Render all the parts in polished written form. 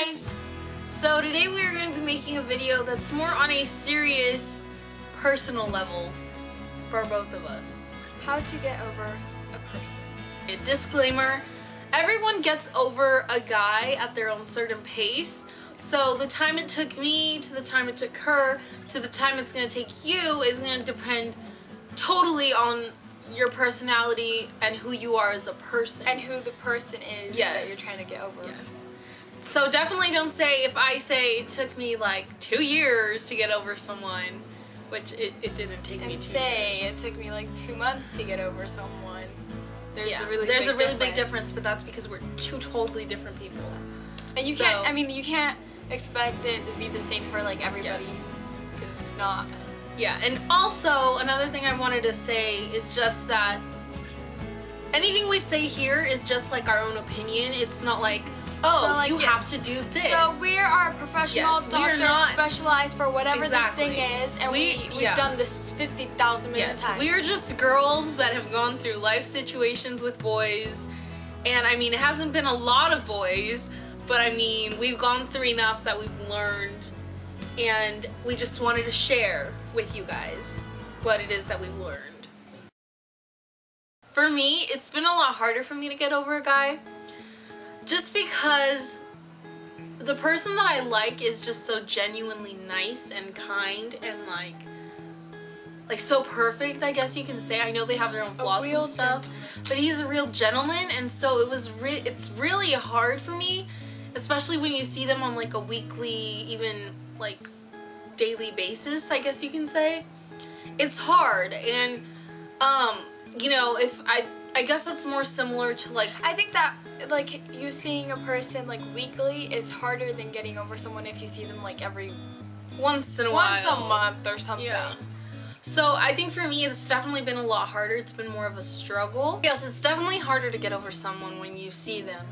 guys! So today we are going to be making a video that's more on a serious personal level for both of us. How to get over a person. A disclaimer, everyone gets over a guy at their own certain pace. So the time it took me, to the time it took her, to the time it's going to take you is going to depend totally on your personality and who you are as a person. And who the person is that you're trying to get over. Yes. So definitely don't say, if I say it took me like 2 years to get over someone, which it didn't take me 2 years. And say it took me like 2 months to get over someone. There's a really big difference, but that's because we're two totally different people. And you can't, I mean, you can't expect it to be the same for like everybody. Yes. Because it's not. Yeah, and also another thing I wanted to say is just that anything we say here is just like our own opinion. It's not like, oh, you have to do this. So we are professional doctors specialized for whatever this thing is, and we've done this 50,000 million times. We're just girls that have gone through life situations with boys, and I mean, it hasn't been a lot of boys, but I mean, we've gone through enough that we've learned, and we just wanted to share with you guys what it is that we've learned. For me, it's been a lot harder for me to get over a guy, just because the person that I like is just so genuinely nice and kind and like so perfect, I guess you can say. I know they have their own flaws and stuff, but he's a real gentleman, and so it's really hard for me, especially when you see them on like a weekly, even like daily basis, I guess you can say. It's hard, and you know, if I guess that's more similar to like, I think that like you seeing a person like weekly is harder than getting over someone if you see them like once in a while. Once a month or something. Yeah. So I think for me it's definitely been a lot harder. It's been more of a struggle. Yes, it's definitely harder to get over someone when you see them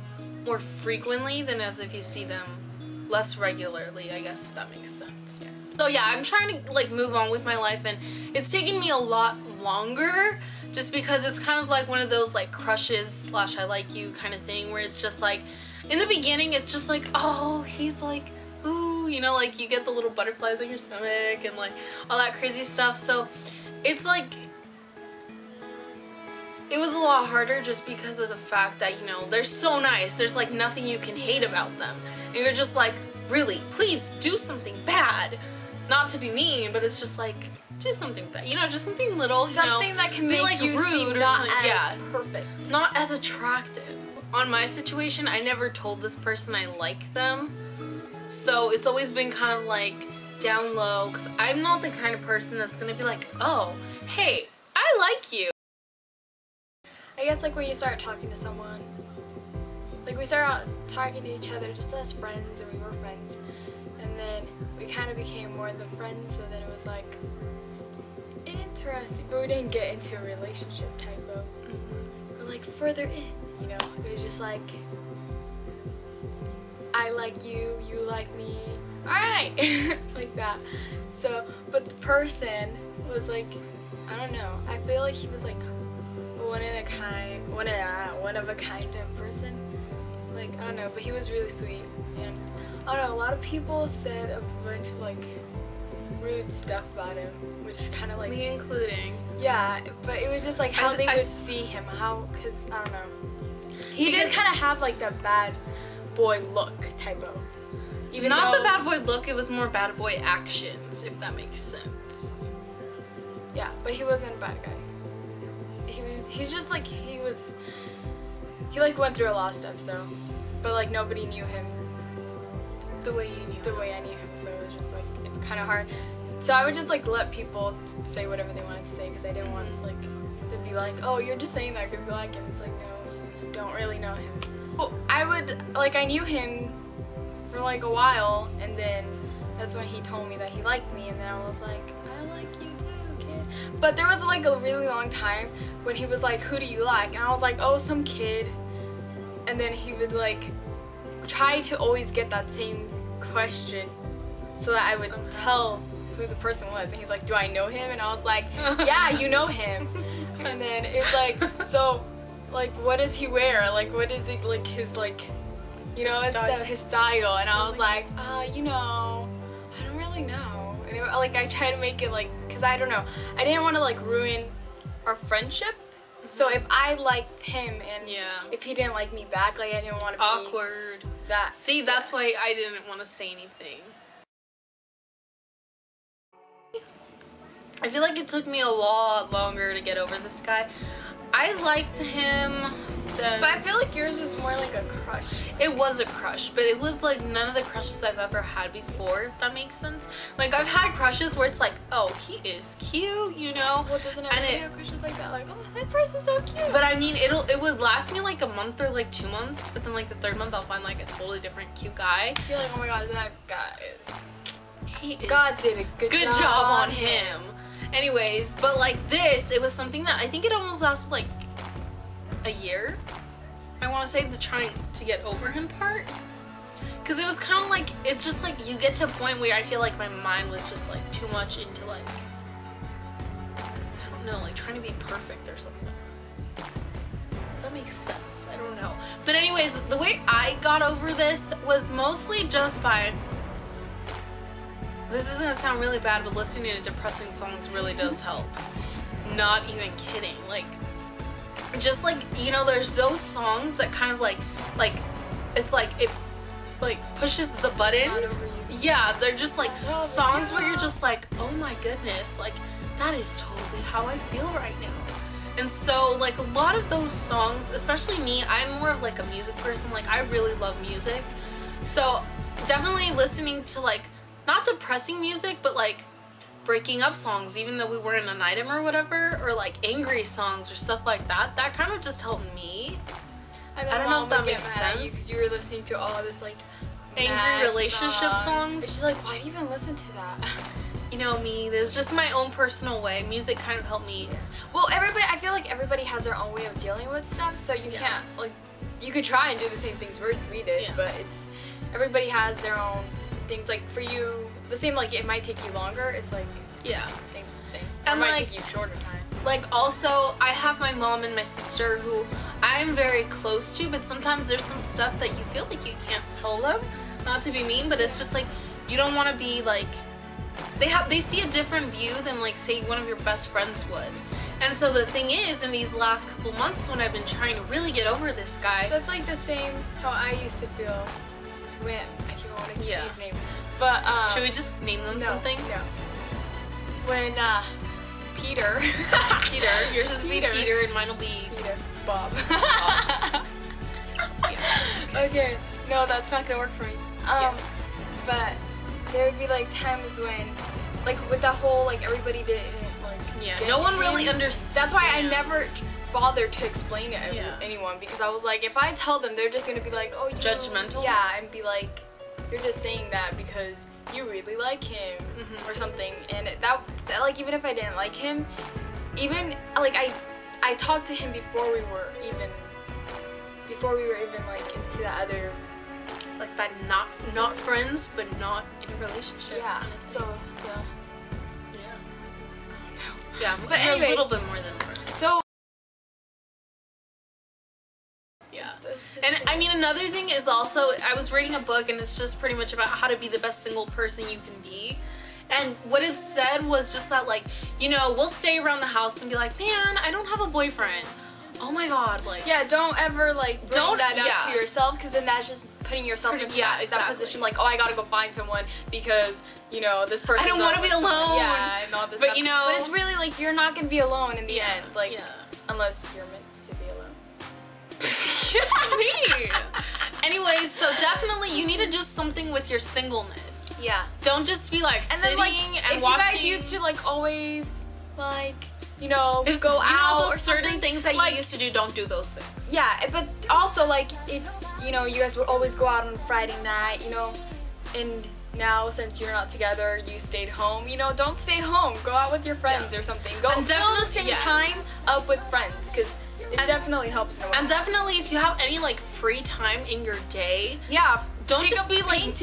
more frequently than as if you see them less regularly, I guess, if that makes sense. Yeah. So yeah, I'm trying to like move on with my life, and it's taken me a lot longer, just because it's kind of like one of those like crushes / I like you kind of thing, where it's just like, in the beginning it's just like, oh, he's like, ooh, you know, like you get the little butterflies on your stomach and like all that crazy stuff. So it's like, it was a lot harder just because of the fact that, you know, they're so nice, there's like nothing you can hate about them, and you're just like, really, please do something bad. Not to be mean, but it's just like, do something bad, you know, just something little, something that can make like you rude seem or not something. as perfect, not as attractive. On my situation, I never told this person I like them, so it's always been kind of like down low, because I'm not the kind of person that's gonna be like, oh, hey, I like you. I guess like when you start talking to someone, like we started out talking to each other just as friends, and we were friends, and then we kind of became more than friends, so then it was like interesting, but we didn't get into a relationship type of, or like further in, you know, it was just like, I like you, you like me, alright, like that. So, but the person was like, I don't know, I feel like he was like one of a kind of person, like, I don't know, but he was really sweet, and I don't know, a lot of people said a bunch of like rude stuff about him, which kind of like, me including. Yeah, but it was just like how they would see him, because I don't know, he did kind of have like that bad boy look type of, even not the bad boy look, it was more bad boy actions, if that makes sense. Yeah, but he wasn't a bad guy. He's just like, he like went through a lot of stuff, so, but like nobody knew him the way I knew him, so it was just like, it's kind of hard. So I would just like let people say whatever they wanted to say, because I didn't want like to be like, oh, you're just saying that because you like him. It's like, no, you don't really know him. I knew him for like a while, and then that's when he told me that he liked me, and then I was like, I like you too, kid. But there was like a really long time when he was like, who do you like? And I was like, oh, some kid. And then he would like try to always get that same question so that I would tell who the person was, and he's like, do I know him? And I was like, yeah, you know him. And then it's like, so like, what does he wear? Like, what is it, like his like you know, instead of his style. And I was like, you know, I don't really know. And like, I try to make it like, cause I don't know, I didn't want to like ruin our friendship. So if I liked him and if he didn't like me back, like I didn't want to be awkward. That. See, that's why I didn't want to say anything. I feel like it took me a lot longer to get over this guy. I liked him since... But I feel like yours was more like a crush. It was a crush, but it was like none of the crushes I've ever had before, if that makes sense. Like, I've had crushes where it's like, oh, he is cute, you know? Well, doesn't everybody have crushes like that? Like, oh, that person's so cute. But I mean, it would last me like a month or like 2 months, but then like the third month I'll find like a totally different cute guy. I feel like, oh my god, that guy is... God did a good job on him. Anyways, but like this, it was something that I think it almost lasted like a year. I want to say the trying to get over him part. Because it was kind of like, it's just like you get to a point where I feel like my mind was just like too much into like, I don't know, like trying to be perfect or something. Does that make sense? I don't know. But anyways, the way I got over this was mostly just by... This is gonna sound really bad, but listening to depressing songs really does help. Not even kidding. Like, just like, you know, there's those songs that kind of like it's like it like pushes the button. Yeah, they're just like songs where you're just like, oh my goodness, like that is totally how I feel right now. And so like a lot of those songs, especially me, I'm more of like a music person. Like, I really love music, so definitely listening to like not depressing music, but like breaking up songs, even though we weren't an item or whatever, or like angry songs or stuff like that, that kind of just helped me. I don't know if that makes sense. You were listening to all this like angry relationship songs. It's just like, why do you even listen to that? You know me, there's just my own personal way. Music kind of helped me. Well, I feel like everybody has their own way of dealing with stuff, so you can't, like, you could try and do the same things we did, but it's, everybody has their own things. Like, for you, the same, like, it might take you longer, it's like, same thing. And it might like, take you shorter time. Like, also, I have my mom and my sister who I'm very close to, but sometimes there's some stuff that you feel like you can't tell them, not to be mean, but it's just like, you don't want to be like, they see a different view than like, say, one of your best friends would. And so the thing is, in these last couple months when I've been trying to really get over this guy, that's like the same how I used to feel when, I keep wanting to say his name, but should we just name them something? No. When Peter, yours will be Peter and mine will be Bob. Yeah, okay, no, that's not gonna work for me. But there would be like times when, like, with that whole like everybody didn't like. No one really understands. That's why I never bothered to explain it to anyone, because I was like, if I tell them, they're just gonna be like, oh, judgmental. Yeah, and be like, you're just saying that because you really like him or something. And that like, even if I didn't like him, even like I talked to him before we were even like into that other, like that not friends but not in a relationship. Yeah. So yeah, but anyways, a little bit more than friends. So yeah. And I mean, another thing is also, I was reading a book and it's just pretty much about how to be the best single person you can be. And what it said was just that, like, you know, we'll stay around the house and be like, man, I don't have a boyfriend. Oh my god, like. Yeah, don't ever, like, bring that up to yourself, because then that's just putting yourself into that position, like, oh, I gotta go find someone because, you know, this person. I don't want to be alone. Yeah, and all this stuff. You know. But it's really, like, you're not gonna be alone in the end, like, unless you're meant to be alone. Me. Anyways, so definitely you need to do something with your singleness. Yeah. Don't just be like and sitting then, like, and if watching. You guys used to like always like, you know, go out. You know, those or certain things that like, you used to do, don't do those things. Yeah, but also like if you know you guys would always go out on Friday night, you know, and now since you're not together, you stayed home. You know, don't stay home. Go out with your friends or something. Go fill the same time up with friends, because it definitely helps. And definitely, if you have any like free time in your day, don't just be like,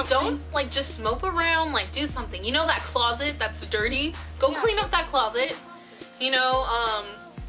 don't like just mope around, like do something. You know that closet that's dirty? Go clean up that closet. You know,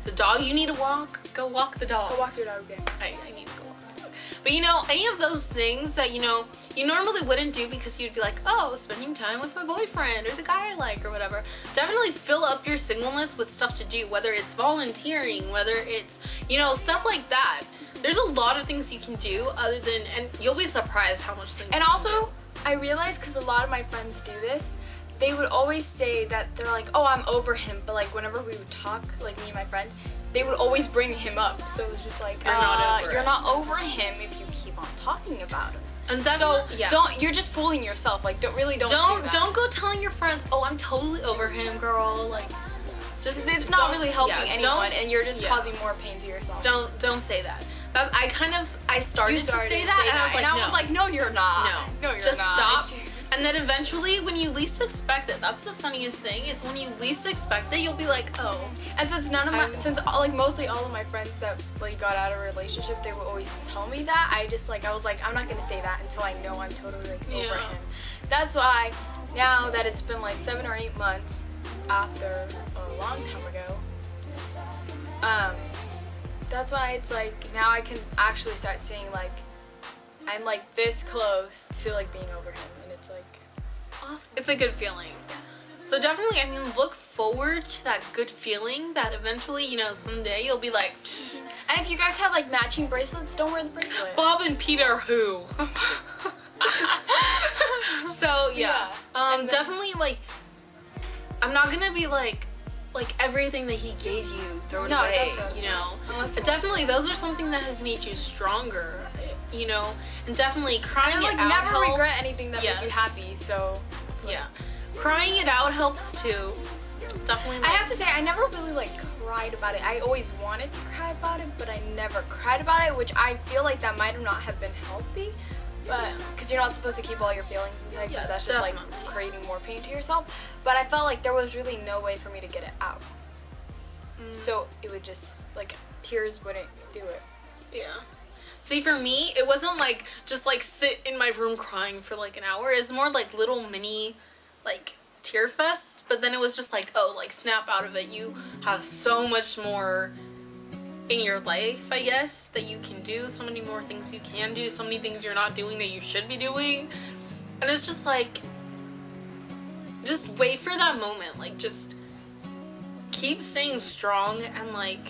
the dog you need to walk, go walk the dog. Go walk your dog again. I need to go walk the dog. But you know, any of those things that, you know, you normally wouldn't do because you'd be like, oh, spending time with my boyfriend or the guy I like or whatever. Definitely fill up your singleness with stuff to do, whether it's volunteering, whether it's, you know, stuff like that. There's a lot of things you can do other than, and you'll be surprised how much things And you also, can do. I realized, because a lot of my friends do this, they would always say that they're like, oh, I'm over him, but like whenever we would talk, like me and my friend, they would always bring him up. So it was just like, you're not over him if you keep on talking about him. And So yeah. you're just fooling yourself. Like, don't do that. Don't go telling your friends, oh, I'm totally over him, girl. Like, just It's not really helping anyone, don't- and you're just causing more pain to yourself. Don't say that. I started to say that, and I was like, I was like, no, you're not. No, you're just not. stop. And then eventually, when you least expect it, that's the funniest thing, is when you least expect it, you'll be like, oh. And since mostly all of my friends that like got out of a relationship, they would always tell me that. I was like, I'm not gonna say that until I know I'm totally like over him. That's why now that it's been like 7 or 8 months after a long time ago, that's why it's like now I can actually start saying like I'm like this close to like being over him, and it's like awesome. It's a good feeling. So definitely, I mean, look forward to that good feeling that eventually, you know, someday you'll be like, psh. And if you guys have like matching bracelets, don't wear the bracelet. Bob and Peter who? So yeah, definitely like, I'm not gonna be like everything that he gave you, throw it away, definitely. you know. Unless you Definitely, those are something that has made you stronger, you know. And definitely crying And it like out never helps. regret anything that made you Yes. happy. So Yeah, crying it out helps too. Definitely. I have to say I never really like cried about it. I always wanted to cry about it, but I never cried about it, which I feel like that might not have been healthy. But because you're not supposed to keep all your feelings inside, because that's just like creating more pain to yourself. But I felt like there was really no way for me to get it out. So it would just like tears wouldn't do it. Yeah. See, for me, it wasn't like just like sit in my room crying for like an hour. It's more like little mini like tear fests. But then it was just like, oh, like snap out of it. You have so much more in your life, I guess, that you can do. So many more things you can do. So many things you're not doing that you should be doing. And it's just like, just wait for that moment. Like, just keep staying strong and like,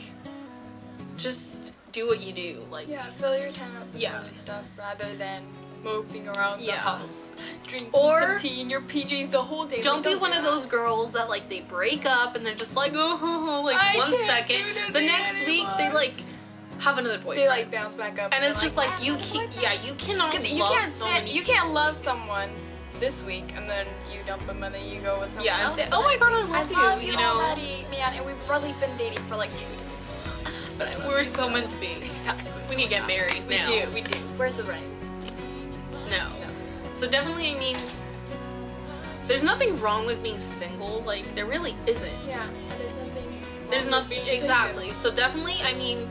just do what you do. Like, Yeah, fill your time up with Yeah. other stuff rather than moping around the Yeah. house, drinking Or some tea in your PJs the whole day. don't Like, be one do of that. those girls that like they break up and they're just like, oh, like I 1 can't second. do nothing The next week they anymore. like have another boyfriend. They like bounce back up, and it's they're just like you "I have a keep, boyfriend." yeah, you cannot love Because you can't so many you can't love someone this week and then you dump them and then you go with someone Yeah, and else. say, the oh my next God, I week. love you, you you know? already, man, and we've really been dating for like 2 days. But I love We're you so meant to be. Exactly. We need to get married now. We do. Where's the ring? No. So definitely, I mean, there's nothing wrong with being single. Like, there really isn't. Yeah, and there's nothing. There's wrong nothing, with being exactly. So definitely, I mean,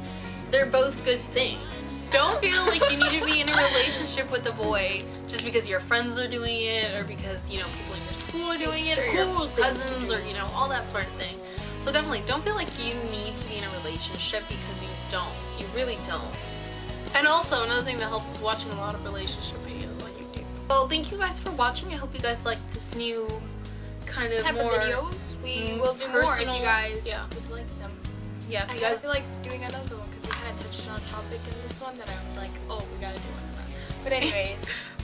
they're both good things. Don't feel like you need to be in a relationship with a boy just because your friends are doing it or because, you know, people in your school are doing it or your cousins or, you know, all that sort of thing. So definitely, don't feel like you need to be in a relationship because you don't. You really don't. And also, another thing that helps is watching a lot of relationship videos on YouTube. Well, thank you guys for watching. I hope you guys like this new kind of type more of videos. We will do more if personal- you guys yeah. would like them. Yeah, if I you guys guys feel like doing another one because we kind of touched on a topic in this one that I was like, oh, we gotta do one of that. But anyways,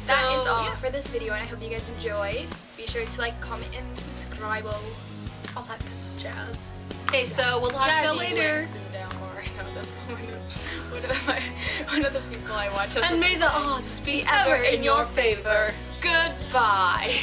that is all for this video, and I hope you guys enjoyed. Be sure to like, comment, and subscribe. all that good jazz. Okay, so we'll talk to you later. I know that's one of the people I watch. And may the odds be ever in your favor. Goodbye.